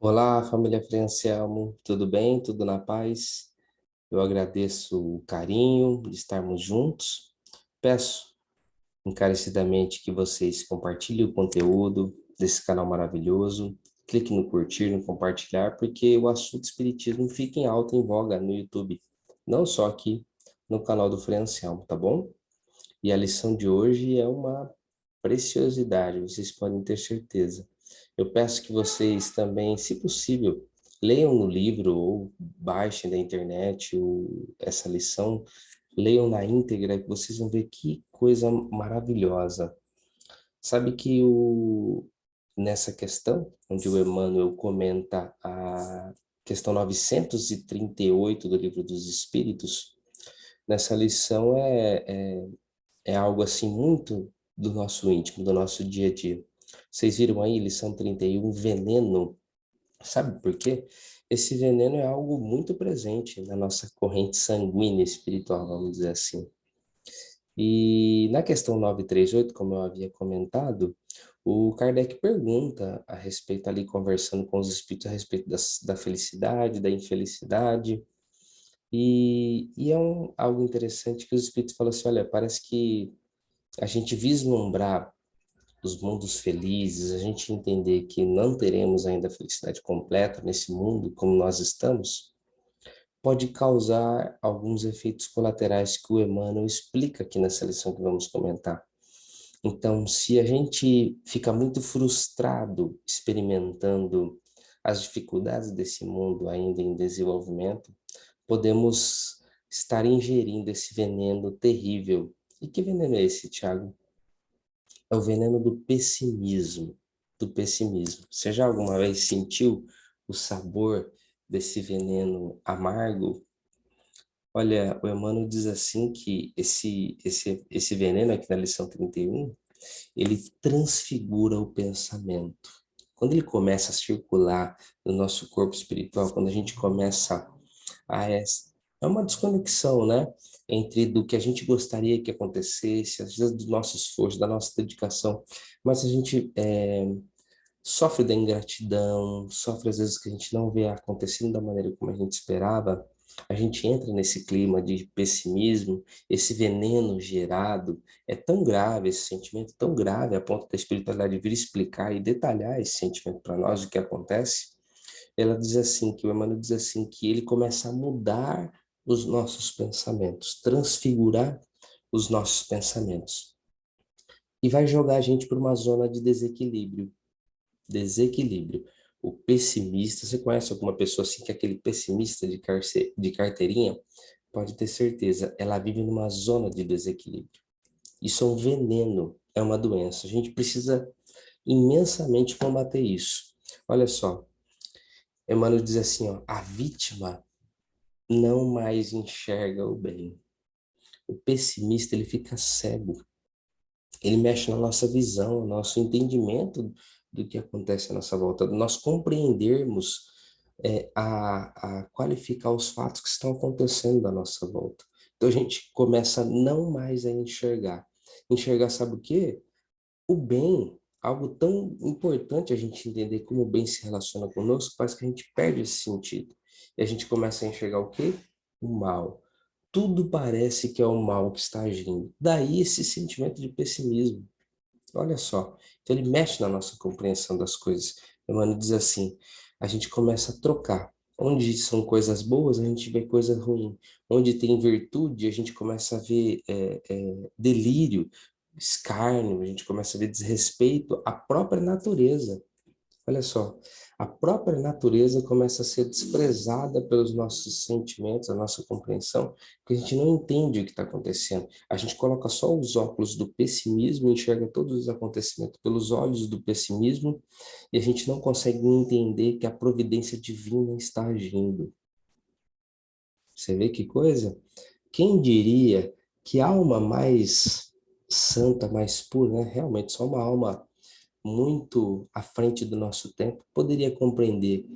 Olá, família Frei Anselmo, tudo bem? Tudo na paz? Eu agradeço o carinho de estarmos juntos. Peço encarecidamente que vocês compartilhem o conteúdo desse canal maravilhoso. Clique no curtir, no compartilhar, porque o assunto espiritismo fica em alta em voga no YouTube, não só aqui no canal do Frei Anselmo, tá bom? E a lição de hoje é uma preciosidade, vocês podem ter certeza. Eu peço que vocês também, se possível, leiam no livro ou baixem da internet essa lição, leiam na íntegra, que vocês vão ver que coisa maravilhosa. Sabe que nessa questão, onde o Emmanuel comenta a questão 938 do Livro dos Espíritos, nessa lição é algo assim muito do nosso íntimo, do nosso dia a dia. Vocês viram aí, lição 31, veneno. Sabe por quê? Esse veneno é algo muito presente na nossa corrente sanguínea espiritual, vamos dizer assim. E na questão 938, como eu havia comentado, o Kardec pergunta a respeito ali, conversando com os espíritos a respeito da felicidade, da infelicidade, e é algo interessante que os espíritos falam assim, olha, parece que a gente vislumbrar os mundos felizes, a gente entender que não teremos ainda a felicidade completa nesse mundo como nós estamos, pode causar alguns efeitos colaterais que o Emmanuel explica aqui nessa lição que vamos comentar. Então, se a gente fica muito frustrado experimentando as dificuldades desse mundo ainda em desenvolvimento, podemos estar ingerindo esse veneno terrível. E que veneno é esse, Tiago? É o veneno do pessimismo, do pessimismo. Você já alguma vez sentiu o sabor desse veneno amargo? Olha, o Emmanuel diz assim que esse veneno aqui na lição 31, ele transfigura o pensamento. Quando ele começa a circular no nosso corpo espiritual, quando a gente começa é uma desconexão, né? Entre do que a gente gostaria que acontecesse, às vezes do nosso esforço, da nossa dedicação, mas a gente sofre da ingratidão, sofre às vezes que a gente não vê acontecendo da maneira como a gente esperava, a gente entra nesse clima de pessimismo, esse veneno gerado é tão grave, esse sentimento tão grave, a ponto da espiritualidade vir explicar e detalhar esse sentimento para nós, o que acontece. Ela diz assim, que o Emmanuel diz assim, que ele começa a mudar os nossos pensamentos, transfigurar os nossos pensamentos. E vai jogar a gente para uma zona de desequilíbrio. Desequilíbrio. O pessimista, você conhece alguma pessoa assim, que é aquele pessimista de carteirinha? Pode ter certeza, ela vive numa zona de desequilíbrio. Isso é um veneno, é uma doença. A gente precisa imensamente combater isso. Olha só, Emmanuel diz assim, ó, a vítima não mais enxerga o bem. O pessimista, ele fica cego. Ele mexe na nossa visão, no nosso entendimento do que acontece à nossa volta, nós compreendermos a qualificar os fatos que estão acontecendo à nossa volta. Então a gente começa não mais a enxergar. Enxergar, sabe o quê? O bem, algo tão importante a gente entender como o bem se relaciona conosco, parece que a gente perde esse sentido. E a gente começa a enxergar o quê? O mal. Tudo parece que é o mal que está agindo. Daí esse sentimento de pessimismo. Olha só. Então ele mexe na nossa compreensão das coisas. Emmanuel diz assim, a gente começa a trocar. Onde são coisas boas, a gente vê coisa ruim. Onde tem virtude, a gente começa a ver delírio, escárnio, a gente começa a ver desrespeito à própria natureza. Olha só, a própria natureza começa a ser desprezada pelos nossos sentimentos, a nossa compreensão, porque a gente não entende o que está acontecendo. A gente coloca só os óculos do pessimismo, enxerga todos os acontecimentos pelos olhos do pessimismo, e a gente não consegue entender que a providência divina está agindo. Você vê que coisa? Quem diria que a alma mais santa, mais pura, né? Realmente só uma alma muito à frente do nosso tempo, poderia compreender,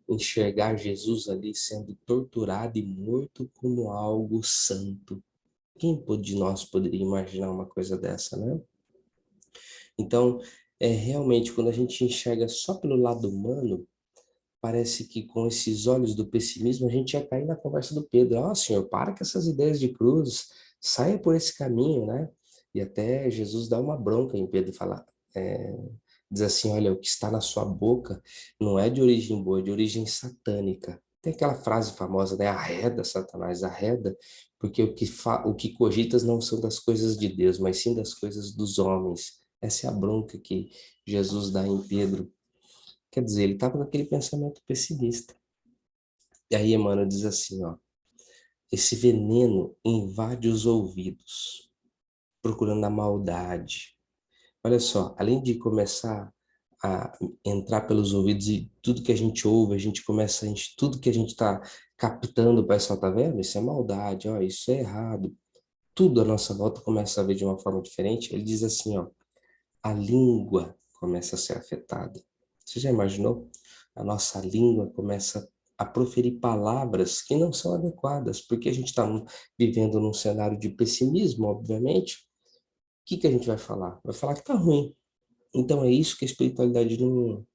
enxergar Jesus ali sendo torturado e morto como algo santo. Quem de nós poderia imaginar uma coisa dessa, né? Então, realmente, quando a gente enxerga só pelo lado humano, parece que com esses olhos do pessimismo a gente ia cair na conversa do Pedro. Ó, Senhor, para com essas ideias de cruz, saia por esse caminho, né? E até Jesus dá uma bronca em Pedro, fala, diz assim, olha, o que está na sua boca não é de origem boa, é de origem satânica. Tem aquela frase famosa, né? Arreda, Satanás, arreda, porque o que cogitas não são das coisas de Deus, mas sim das coisas dos homens. Essa é a bronca que Jesus dá em Pedro. Quer dizer, ele estava com aquele pensamento pessimista. E aí Emmanuel diz assim, ó, esse veneno invade os ouvidos, procurando a maldade. Olha só, além de começar a entrar pelos ouvidos e tudo que a gente ouve, a gente começa, tudo que a gente está captando, o pessoal tá vendo? Isso é maldade, ó, isso é errado. Tudo à nossa volta começa a ver de uma forma diferente. Ele diz assim, ó, a língua começa a ser afetada. Você já imaginou? A nossa língua começa a proferir palavras que não são adequadas, porque a gente está vivendo num cenário de pessimismo, obviamente. O que a gente vai falar? Vai falar que tá ruim. Então é isso que a espiritualidade não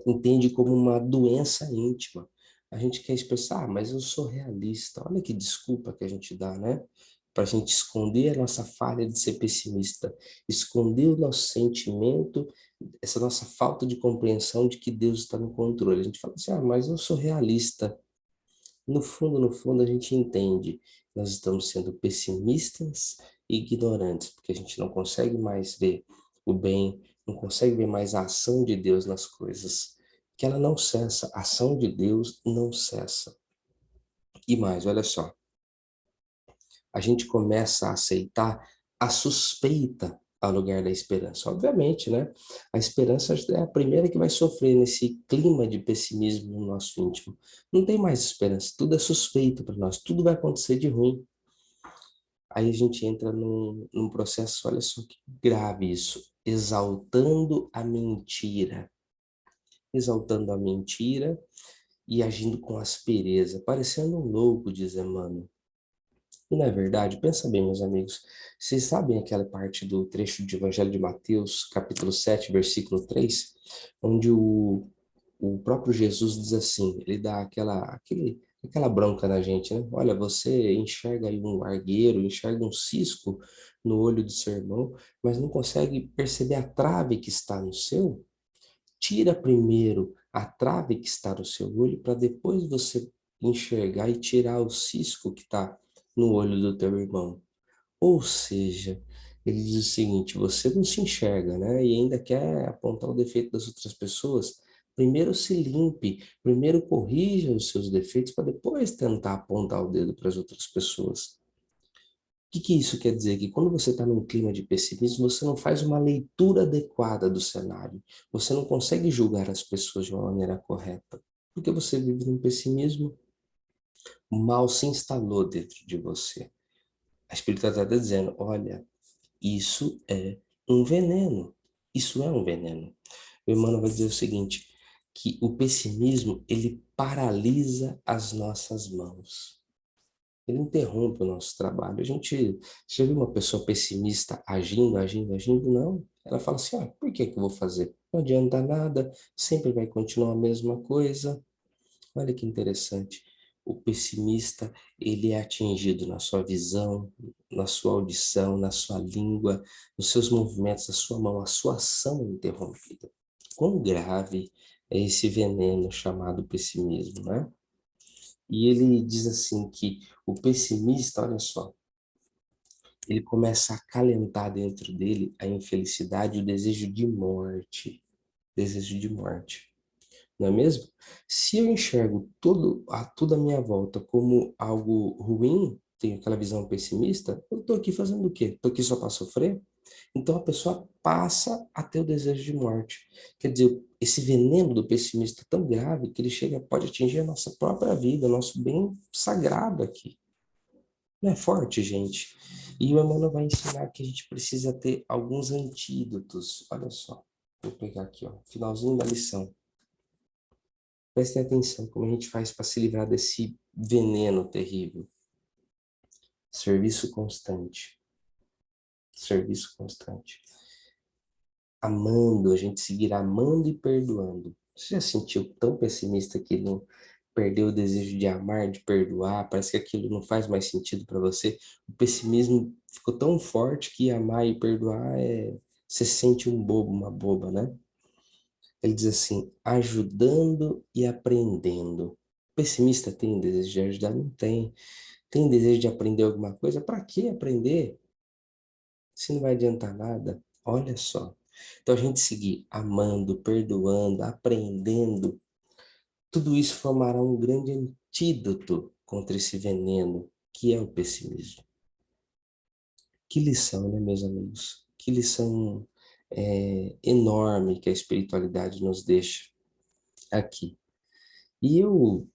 entende como uma doença íntima. A gente quer expressar, mas eu sou realista. Olha que desculpa que a gente dá, né? Para a gente esconder a nossa falha de ser pessimista, esconder o nosso sentimento, essa nossa falta de compreensão de que Deus está no controle. A gente fala assim, mas eu sou realista. No fundo, a gente entende. Nós estamos sendo pessimistas e ignorantes, porque a gente não consegue mais ver o bem, não consegue ver mais a ação de Deus nas coisas. Que ela não cessa, a ação de Deus não cessa. E mais, olha só, a gente começa a aceitar a suspeita ao lugar da esperança. Obviamente, né? A esperança é a primeira que vai sofrer nesse clima de pessimismo no nosso íntimo. Não tem mais esperança, tudo é suspeito para nós, tudo vai acontecer de ruim. Aí a gente entra num processo, olha só que grave isso, exaltando a mentira e agindo com aspereza, parecendo um louco, diz Emmanuel. E não é verdade? Pensa bem, meus amigos. Vocês sabem aquela parte do trecho de Evangelho de Mateus, capítulo 7, versículo 3, onde o próprio Jesus diz assim, ele dá aquela bronca na gente, né? Olha, você enxerga aí um argueiro, enxerga um cisco no olho do seu irmão, mas não consegue perceber a trave que está no seu? Tira primeiro a trave que está no seu olho para depois você enxergar e tirar o cisco que está no olho do teu irmão. Ou seja, ele diz o seguinte, você não se enxerga, né? E ainda quer apontar o defeito das outras pessoas. Primeiro se limpe, primeiro corrija os seus defeitos para depois tentar apontar o dedo para as outras pessoas. O que isso quer dizer? Que quando você está num clima de pessimismo, você não faz uma leitura adequada do cenário. Você não consegue julgar as pessoas de uma maneira correta. Porque você vive num pessimismo, o mal se instalou dentro de você. A espiritualidade está dizendo, olha, isso é um veneno. Isso é um veneno. O Emmanuel vai dizer o seguinte, que o pessimismo, ele paralisa as nossas mãos. Ele interrompe o nosso trabalho. Já viu uma pessoa pessimista agindo? Não. Ela fala assim, por que eu vou fazer? Não adianta nada, sempre vai continuar a mesma coisa. Olha que interessante. O pessimista, ele é atingido na sua visão, na sua audição, na sua língua, nos seus movimentos, na sua mão, a sua ação é interrompida. Quão grave é esse veneno chamado pessimismo, né? E ele diz assim que o pessimista, olha só, ele começa a acalentar dentro dele a infelicidade e o desejo de morte. Desejo de morte. Não é mesmo? Se eu enxergo tudo à minha volta como algo ruim, tenho aquela visão pessimista, eu estou aqui fazendo o quê? Estou aqui só para sofrer? Então a pessoa passa a ter o desejo de morte. Quer dizer, esse veneno do pessimista é tão grave que ele pode atingir a nossa própria vida, nosso bem sagrado aqui. Não é forte, gente? E o Emmanuel vai ensinar que a gente precisa ter alguns antídotos. Olha só, vou pegar aqui, ó, finalzinho da lição. Prestem atenção como a gente faz para se livrar desse veneno terrível. Serviço constante. Serviço constante. amando, a gente seguir amando e perdoando. Você já sentiu tão pessimista que não perdeu o desejo de amar, de perdoar? Parece que aquilo não faz mais sentido para você. O pessimismo ficou tão forte que amar e perdoar você se sente um bobo, uma boba, né? Ele diz assim, ajudando e aprendendo. O pessimista tem desejo de ajudar? Não tem. Tem desejo de aprender alguma coisa? Para que aprender se não vai adiantar nada? Olha só. Então a gente seguir amando, perdoando, aprendendo, tudo isso formará um grande antídoto contra esse veneno que é o pessimismo. Que lição, né, meus amigos? Que lição enorme que a espiritualidade nos deixa aqui. E eu,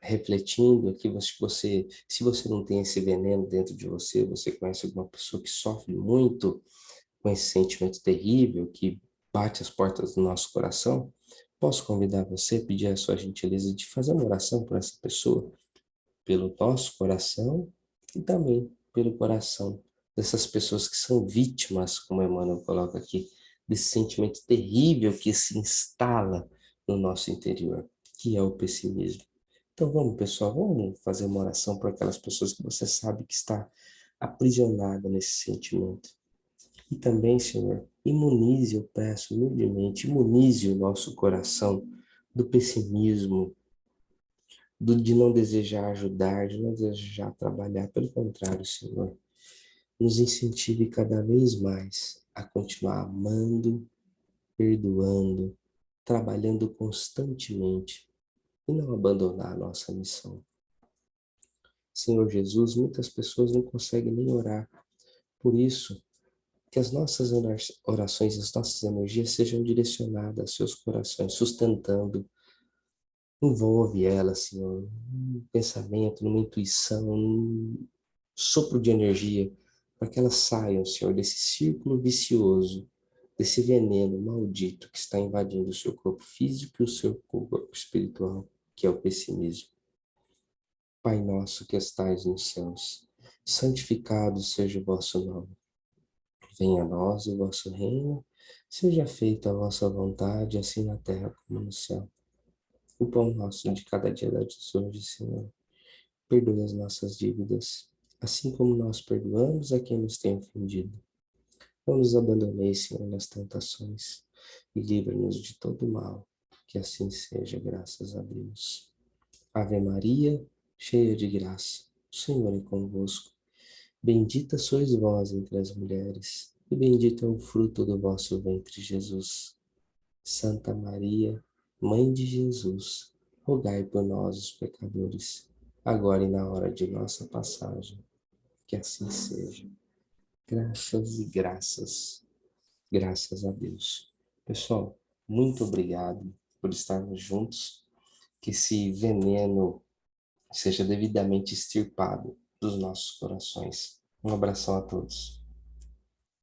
refletindo aqui, se você não tem esse veneno dentro de você, você conhece alguma pessoa que sofre muito com esse sentimento terrível que bate as portas do nosso coração, posso convidar você, pedir a sua gentileza de fazer uma oração por essa pessoa, pelo nosso coração e também pelo coração dessas pessoas que são vítimas, como Emmanuel coloca aqui, desse sentimento terrível que se instala no nosso interior, que é o pessimismo. Então vamos, pessoal, vamos fazer uma oração por aquelas pessoas que você sabe que está aprisionada nesse sentimento. E também, Senhor, imunize, eu peço humildemente, imunize o nosso coração do pessimismo, de não desejar ajudar, de não desejar trabalhar. Pelo contrário, Senhor, nos incentive cada vez mais a continuar amando, perdoando, trabalhando constantemente e não abandonar a nossa missão. Senhor Jesus, muitas pessoas não conseguem nem orar. Por isso, que as nossas orações, as nossas energias sejam direcionadas aos seus corações, sustentando. Envolve ela, Senhor, num pensamento, numa intuição, num sopro de energia, para que elas saiam, Senhor, desse círculo vicioso, desse veneno maldito que está invadindo o seu corpo físico e o seu corpo espiritual, que é o pessimismo. Pai nosso que estais nos céus, santificado seja o vosso nome. Venha a nós o vosso reino, seja feita a vossa vontade, assim na terra como no céu. O pão nosso de cada dia dá-nos hoje, Senhor. Perdoe as nossas dívidas, assim como nós perdoamos a quem nos tem ofendido. Não nos abandoneis, Senhor, nas tentações, e livra-nos de todo mal. Que assim seja, graças a Deus. Ave Maria, cheia de graça, o Senhor é convosco. Bendita sois vós entre as mulheres, e bendito é o fruto do vosso ventre, Jesus. Santa Maria, Mãe de Jesus, rogai por nós, os pecadores, agora e na hora de nossa passagem. Que assim seja. Graças e graças, graças a Deus. Pessoal, muito obrigado por estarmos juntos. Que esse veneno seja devidamente extirpado dos nossos corações. Um abração a todos.